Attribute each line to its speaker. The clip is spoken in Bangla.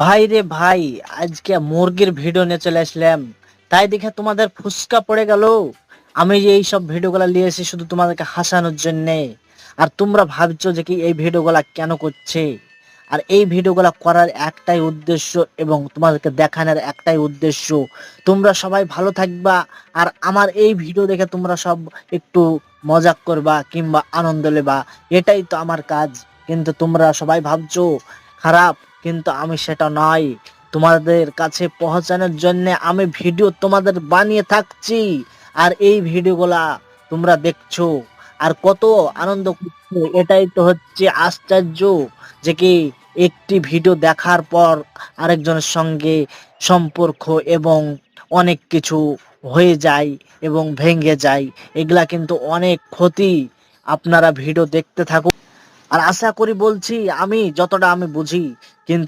Speaker 1: ভাই রে ভাই, আজকে মুরগির ভিডিও নিয়ে চলে আসলাম। তাই দেখে তোমাদের ফুসকা পড়ে গেল। আমি যে এই সব ভিডিওগুলো নিয়ে এসেছি শুধু তোমাদেরকে হাসানোর জন্য। আর তোমরা ভাবছো যে কি এই ভিডিওগুলা কেন করছে। আর এই ভিডিওগুলা করার একটাই উদ্দেশ্য এবং তোমাদেরকে দেখানোর একটাই উদ্দেশ্য, তোমরা সবাই ভালো থাকবা। আর আমার এই ভিডিও দেখে তোমরা সব একটু মজাক করবা কিংবা আনন্দ নেবা, এটাই তো আমার কাজ। কিন্তু তোমরা সবাই ভাবছো খারাপ, কিন্তু আমি সেটা নয়। তোমাদের কাছে পৌঁছানোর জন্য আমি ভিডিও তোমাদের বানিয়ে থাকছি। আর এই ভিডিওগুলা তোমরা দেখছো আর কত আনন্দ করছো, এটাই তো হচ্ছে আশ্চর্য। যে কি একটি ভিডিও দেখার পর আরেকজনের সঙ্গে সম্পর্ক এবং অনেক কিছু হয়ে যায় এবং ভেঙে যায়, এগুলা কিন্তু অনেক ক্ষতি। আপনারা ভিডিও দেখতে থাকুন। আর আশা করি বলছি আমি যতটা আমি বুঝি, কিন্তু